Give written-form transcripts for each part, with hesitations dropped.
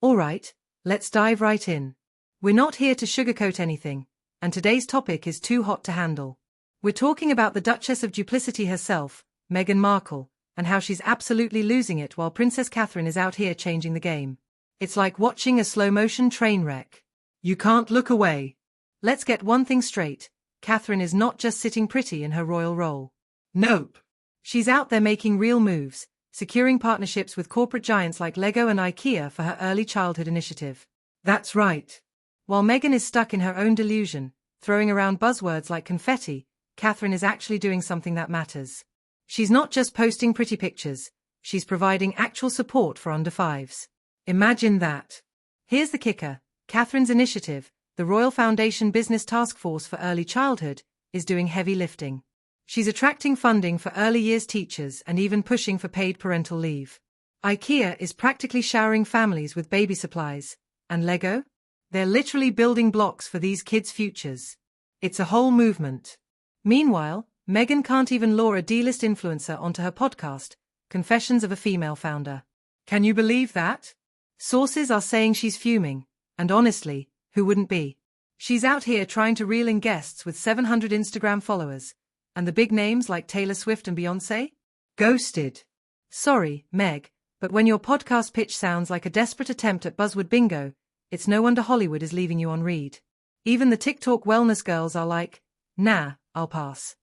Alright, let's dive right in. We're not here to sugarcoat anything, and today's topic is too hot to handle. We're talking about the Duchess of Duplicity herself, Meghan Markle, and how she's absolutely losing it while Princess Catherine is out here changing the game. It's like watching a slow-motion train wreck. You can't look away. Let's get one thing straight. Catherine is not just sitting pretty in her royal role. Nope. She's out there making real moves, securing partnerships with corporate giants like Lego and IKEA for her early childhood initiative. That's right. While Meghan is stuck in her own delusion, throwing around buzzwords like confetti, Catherine is actually doing something that matters. She's not just posting pretty pictures, she's providing actual support for under fives. Imagine that. Here's the kicker. Catherine's initiative, the Royal Foundation Business Task Force for Early Childhood, is doing heavy lifting. She's attracting funding for early years teachers and even pushing for paid parental leave. IKEA is practically showering families with baby supplies. And Lego? They're literally building blocks for these kids' futures. It's a whole movement. Meanwhile, Meghan can't even lure a D-list influencer onto her podcast, Confessions of a Female Founder. Can you believe that? Sources are saying she's fuming, and honestly, who wouldn't be? She's out here trying to reel in guests with 700 Instagram followers, and the big names like Taylor Swift and Beyoncé? Ghosted. Sorry, Meg, but when your podcast pitch sounds like a desperate attempt at buzzword bingo, it's no wonder Hollywood is leaving you on read. Even the TikTok wellness girls are like, nah, I'll pass.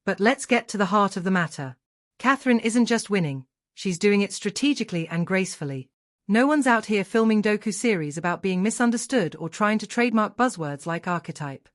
But let's get to the heart of the matter. Catherine isn't just winning, she's doing it strategically and gracefully. No one's out here filming docu-series about being misunderstood or trying to trademark buzzwords like archetype.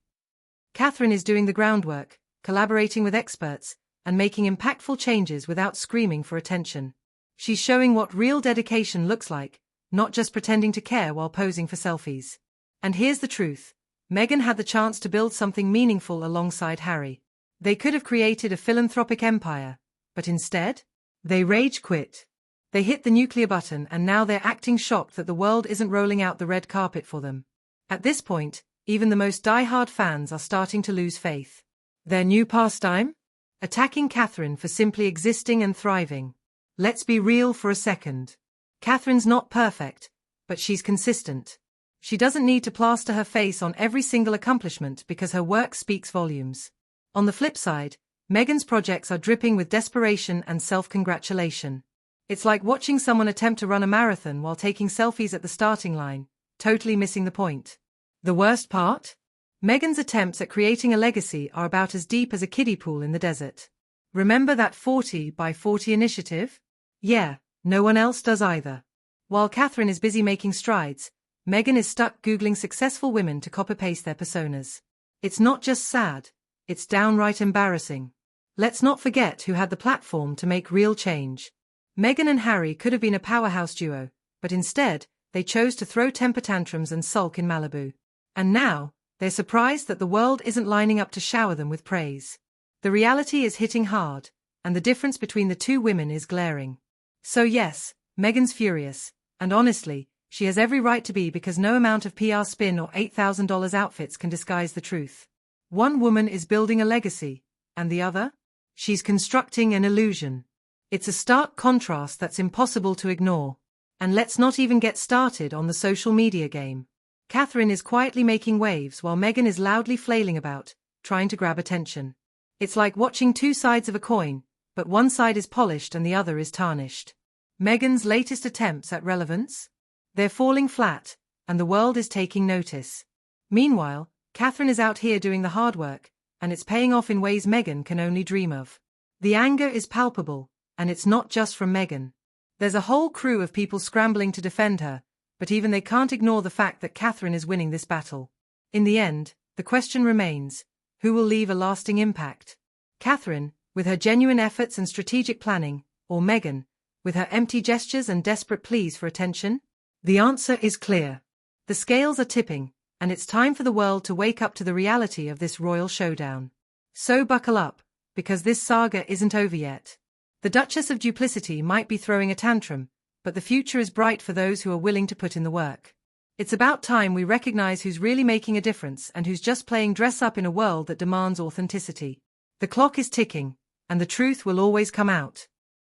Catherine is doing the groundwork, collaborating with experts, and making impactful changes without screaming for attention. She's showing what real dedication looks like, not just pretending to care while posing for selfies. And here's the truth. Meghan had the chance to build something meaningful alongside Harry. They could have created a philanthropic empire, but instead, they rage quit. They hit the nuclear button and now they're acting shocked that the world isn't rolling out the red carpet for them. At this point, even the most die-hard fans are starting to lose faith. Their new pastime? Attacking Catherine for simply existing and thriving. Let's be real for a second. Catherine's not perfect, but she's consistent. She doesn't need to plaster her face on every single accomplishment because her work speaks volumes. On the flip side, Meghan's projects are dripping with desperation and self-congratulation. It's like watching someone attempt to run a marathon while taking selfies at the starting line, totally missing the point. The worst part? Meghan's attempts at creating a legacy are about as deep as a kiddie pool in the desert. Remember that 40 by 40 initiative? Yeah, no one else does either. While Catherine is busy making strides, Meghan is stuck Googling successful women to copy-paste their personas. It's not just sad, it's downright embarrassing. Let's not forget who had the platform to make real change. Meghan and Harry could have been a powerhouse duo, but instead, they chose to throw temper tantrums and sulk in Malibu. And now, they're surprised that the world isn't lining up to shower them with praise. The reality is hitting hard, and the difference between the two women is glaring. So yes, Meghan's furious, and honestly, she has every right to be because no amount of PR spin or $8,000 outfits can disguise the truth. One woman is building a legacy, and the other? She's constructing an illusion. It's a stark contrast that's impossible to ignore. And let's not even get started on the social media game. Catherine is quietly making waves while Meghan is loudly flailing about, trying to grab attention. It's like watching two sides of a coin, but one side is polished and the other is tarnished. Meghan's latest attempts at relevance? They're falling flat, and the world is taking notice. Meanwhile, Catherine is out here doing the hard work, and it's paying off in ways Meghan can only dream of. The anger is palpable, and it's not just from Meghan. There's a whole crew of people scrambling to defend her, but even they can't ignore the fact that Catherine is winning this battle. In the end, the question remains, who will leave a lasting impact? Catherine, with her genuine efforts and strategic planning, or Meghan, with her empty gestures and desperate pleas for attention? The answer is clear. The scales are tipping, and it's time for the world to wake up to the reality of this royal showdown. So buckle up, because this saga isn't over yet. The Duchess of Duplicity might be throwing a tantrum, but the future is bright for those who are willing to put in the work. It's about time we recognize who's really making a difference and who's just playing dress-up in a world that demands authenticity. The clock is ticking, and the truth will always come out.